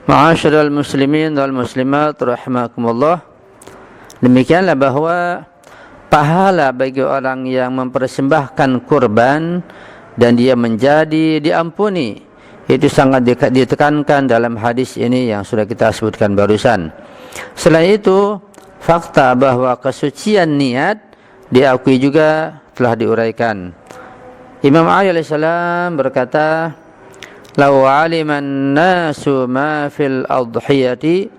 Ma'asyiral muslimin wal muslimat rahimakumullah. Demikianlah bahwa pahala bagi orang yang mempersembahkan kurban dan dia menjadi diampuni, itu sangat ditekankan dalam hadis ini yang sudah kita sebutkan barusan. Selain itu, fakta bahwa kesucian niat diakui juga telah diuraikan. Imam Ali alaihissalam berkata, "Lau 'aliman nasu ma fil adhiyati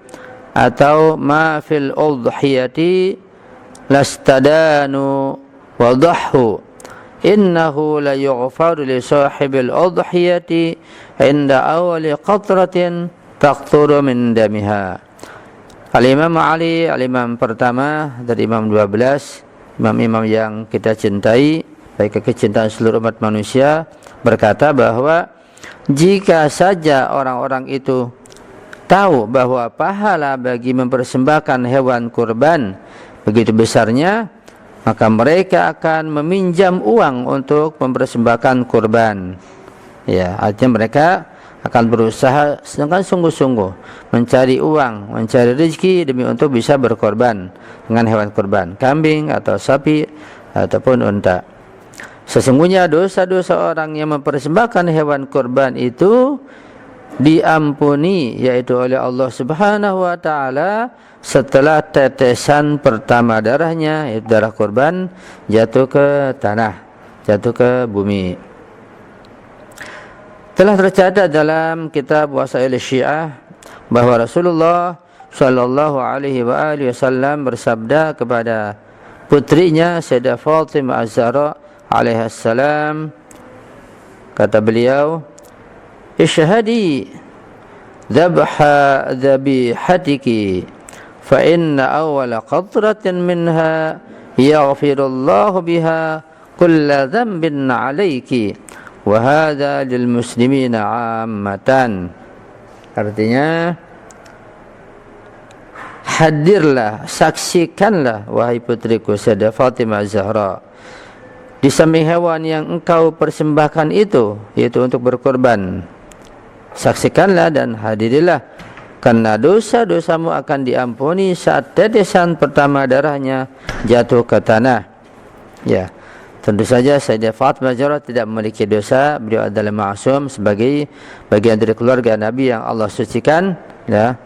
atau ma fil udhiyati lastadanu wa dhahhu innahu la yughfaru li sahibil udhiyati inda awali qatratin taqturu min damiha." Al-Imam Ali, al-Imam pertama dari Imam 12, imam-imam yang kita cintai, baik kecintaan seluruh umat manusia, berkata bahwa jika saja orang-orang itu tahu bahwa pahala bagi mempersembahkan hewan kurban begitu besarnya, maka mereka akan meminjam uang untuk mempersembahkan kurban. Ya, artinya mereka akan berusaha dengan sungguh-sungguh mencari uang, mencari rezeki demi untuk bisa berkorban dengan hewan kurban, kambing atau sapi ataupun unta. Sesungguhnya dosa-dosa orang yang mempersembahkan hewan kurban itu diampuni, yaitu oleh Allah Subhanahu wa taala setelah tetesan pertama darahnya, yaitu darah kurban, jatuh ke tanah, jatuh ke bumi. Telah tercatat dalam kitab Wasail Syiah bahwa Rasulullah sallallahu alaihi wasallam bersabda kepada putrinya Sayyidah Fatimah Az-Zahra alaihi salam, kata beliau, "Ishhadi dhabha dhabihatiki fa inna awwala qatratin minha yaghfirullahu biha kulla dhanbin 'alaiki wa hadha lil muslimina 'ammatan." Artinya, hadirlah, saksikanlah wahai putriku Sayyidah Fatimah Az-Zahra, di samping hewan yang engkau persembahkan itu, yaitu untuk berkorban, saksikanlah dan hadirilah, karena dosa-dosamu akan diampuni saat tetesan pertama darahnya jatuh ke tanah. Ya, tentu saja Sayyidah Fatimah Az-Zahra tidak memiliki dosa. Beliau adalah ma'sum sebagai bagian dari keluarga Nabi yang Allah sucikan, ya.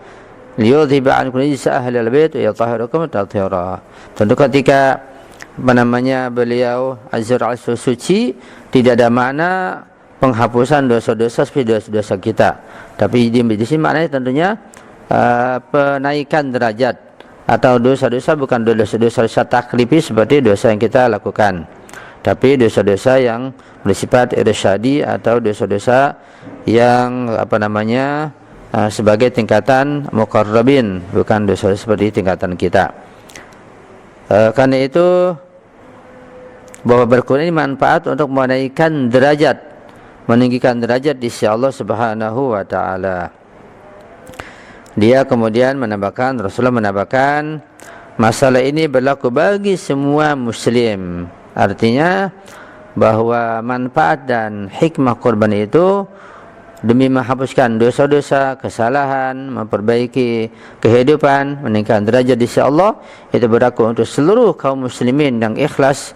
Liyudhiba ankum rijsa ahlil bait wa yutahhirakum tathira. Tentu ketika beliau Az-Zahra suci, tidak ada makna penghapusan dosa-dosa seperti dosa-dosa kita. Tapi di sini maknanya tentunya penaikan derajat, atau dosa-dosa bukan dosa-dosa taklifi seperti dosa yang kita lakukan, tapi dosa-dosa yang bersifat irsyadi atau dosa-dosa yang sebagai tingkatan muqarrabin, bukan dosa seperti tingkatan kita. Karena itu bahwa berkurang ini manfaat untuk menaikkan derajat, meninggikan derajat di sisi Allah Subhanahu wa taala. Dia kemudian menambahkan, Rasulullah menambahkan, masalah ini berlaku bagi semua muslim. Artinya bahwa manfaat dan hikmah kurban itu demi menghapuskan dosa-dosa, kesalahan, memperbaiki kehidupan, meningkatkan derajat di sisi Allah, itu berlaku untuk seluruh kaum muslimin yang ikhlas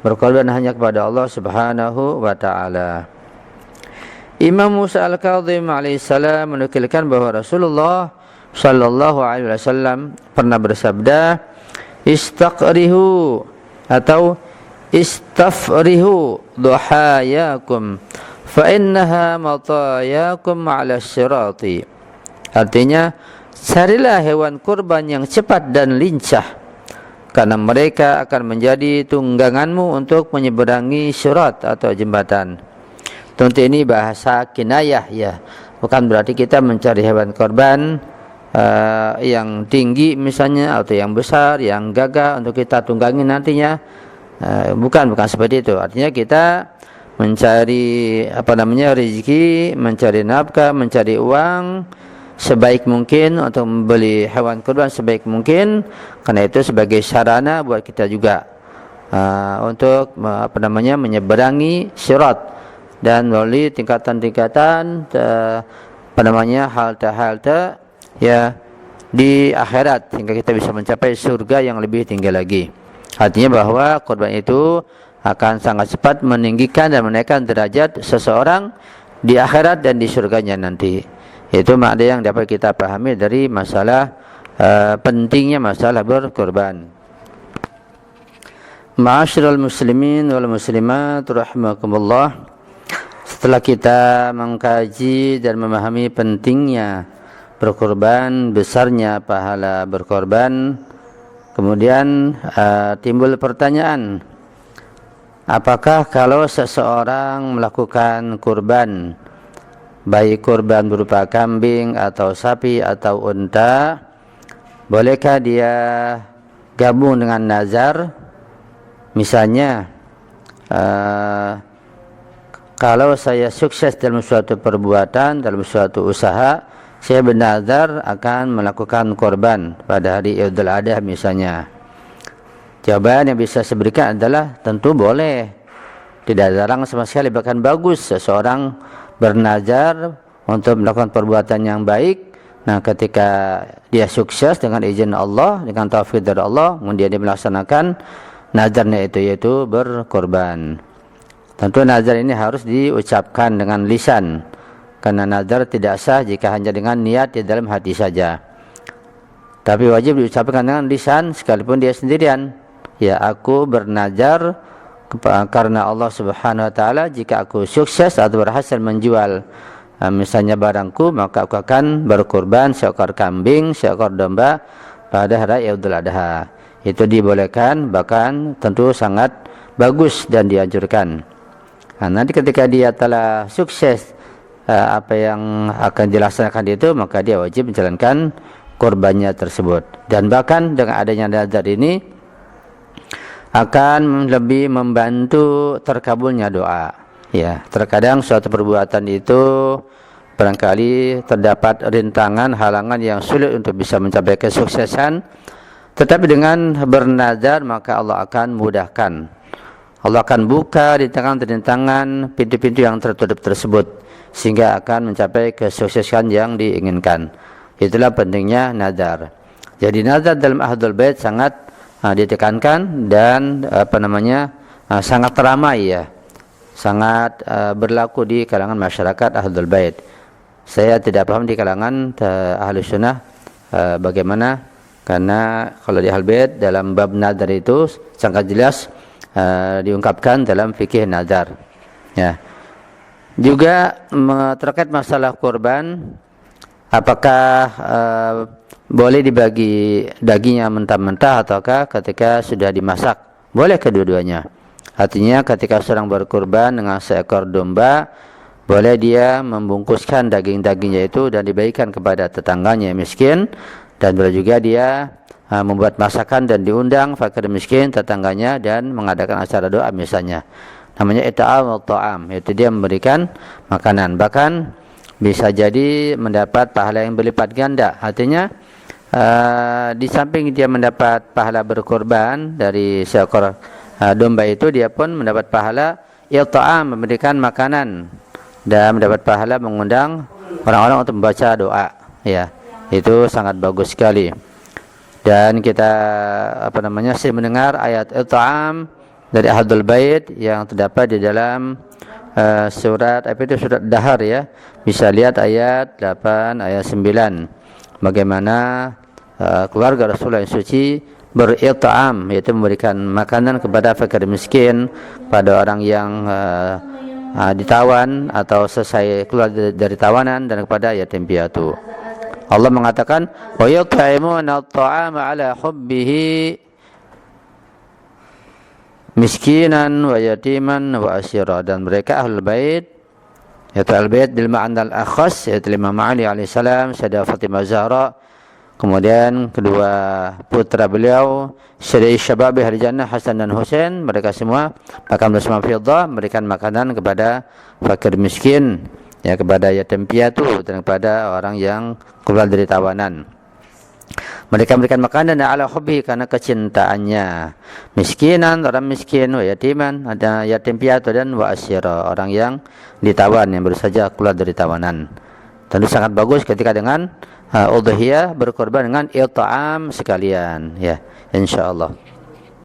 berkorban hanya kepada Allah Subhanahu wa taala. Imam Musa Al-Kadhim alaihissalam menukilkan bahwa Rasulullah sallallahu alaihi wasallam pernah bersabda, "Istaqrihu atau istafrihu duhayakum fa innaha matayakum 'ala sirati." Artinya, carilah hewan kurban yang cepat dan lincah, karena mereka akan menjadi tungganganmu untuk menyeberangi sirat atau jembatan. Tentu ini bahasa kinayah, ya, bukan berarti kita mencari hewan korban yang tinggi misalnya, atau yang besar, yang gagah untuk kita tunggangi nantinya. Bukan seperti itu. Artinya kita mencari rezeki, mencari nafkah, mencari uang sebaik mungkin untuk membeli hewan kurban sebaik mungkin, karena itu sebagai sarana buat kita juga untuk menyeberangi sirat dan melalui tingkatan-tingkatan halte-halte ya di akhirat hingga kita bisa mencapai surga yang lebih tinggi lagi. Artinya bahwa kurban itu akan sangat cepat meninggikan dan menaikkan derajat seseorang di akhirat dan di surganya nanti. Itu makna yang dapat kita pahami dari masalah pentingnya masalah berkurban. Ma'asyiral muslimin wal muslimat rahimakumullah. Setelah kita mengkaji dan memahami pentingnya berkorban, besarnya pahala berkorban, kemudian timbul pertanyaan, apakah kalau seseorang melakukan kurban, baik kurban berupa kambing atau sapi atau unta, bolehkah dia gabung dengan nazar? Misalnya kalau saya sukses dalam suatu perbuatan, dalam suatu usaha, saya bernazar akan melakukan korban pada hari Idul Adha misalnya. Jawaban yang bisa saya berikan adalah tentu boleh. Tidak larang sama sekali, bahkan bagus seseorang bernazar untuk melakukan perbuatan yang baik. Nah, ketika dia sukses dengan izin Allah, dengan taufik dari Allah, kemudian dia melaksanakan nazarnya itu, yaitu berkorban. Tentu nazar ini harus diucapkan dengan lisan, karena nazar tidak sah jika hanya dengan niat di dalam hati saja. Tapi wajib diucapkan dengan lisan sekalipun dia sendirian. Ya, aku bernazar karena Allah Subhanahu wa taala, jika aku sukses atau berhasil menjual misalnya barangku, maka aku akan berkorban seekor kambing, seekor domba pada hari Idul Adha. Itu dibolehkan, bahkan tentu sangat bagus dan dianjurkan. Nah, nanti ketika dia telah sukses apa yang akan dilaksanakan itu, maka dia wajib menjalankan korbannya tersebut. Dan bahkan dengan adanya nazar ini akan lebih membantu terkabulnya doa. Ya, terkadang suatu perbuatan itu barangkali terdapat rintangan, halangan yang sulit untuk bisa mencapai kesuksesan, tetapi dengan bernazar maka Allah akan mudahkan. Allah akan buka rintangan-rintangan, pintu-pintu yang tertutup tersebut, sehingga akan mencapai kesuksesan yang diinginkan. Itulah pentingnya nazar. Jadi nazar dalam Ahlul Bait sangat ditekankan dan sangat ramai ya, sangat berlaku di kalangan masyarakat Ahlul Bait. Saya tidak paham di kalangan Ahlus Sunnah bagaimana, karena kalau di Ahlul Bait dalam bab nazar itu sangat jelas diungkapkan dalam fikih nazar. Ya. Juga terkait masalah kurban, apakah boleh dibagi dagingnya mentah-mentah ataukah ketika sudah dimasak? Boleh kedua-duanya. Artinya ketika seorang berkurban dengan seekor domba, boleh dia membungkuskan daging-dagingnya itu dan dibagikan kepada tetangganya yang miskin, dan boleh juga dia membuat masakan dan diundang fakir miskin tetangganya dan mengadakan acara doa misalnya. Namanya it'am ta'am, yaitu dia memberikan makanan. Bahkan bisa jadi mendapat pahala yang berlipat ganda. Artinya di samping dia mendapat pahala berkorban dari seekor domba itu, dia pun mendapat pahala it'am, memberikan makanan, dan mendapat pahala mengundang orang-orang untuk membaca doa. Ya, itu sangat bagus sekali. Dan kita sering mendengar ayat it'am dari Ahlul Bait yang terdapat di dalam surat surat Dahar ya. Bisa lihat ayat 8 ayat 9. Bagaimana keluarga Rasulullah yang suci berit'am, yaitu memberikan makanan kepada fakir miskin, pada orang yang ditawan atau selesai keluar dari tawanan, dan kepada yatim piatu. Allah mengatakan wa yut'imuna at-ta'ama 'ala hubbihi miskinan wa yatiman wa asyira. Dan mereka Ahlul Bait, yaitu Ahlul Bait bil ma'na al-akhas, yaitu Imam Ali alaihi salam, Sayyidah Fatimah Zahra, kemudian kedua putra beliau Syedih Syabab Ahli Jannah Hasan dan Husain, mereka semua makan bersama fiddah, memberikan makanan kepada fakir miskin, ya, kepada yatim piatu, dan kepada orang yang keluar dari tawanan. Mereka memberikan makanan ala hubbi, karena kecintaannya. Miskinan, orang miskin, wa yatiman, ada yatim piatu, dan wa asyira, orang yang ditawan, yang baru saja keluar dari tawanan. Tentu sangat bagus ketika dengan udhiyah berkorban dengan it'am sekalian ya, insyaallah.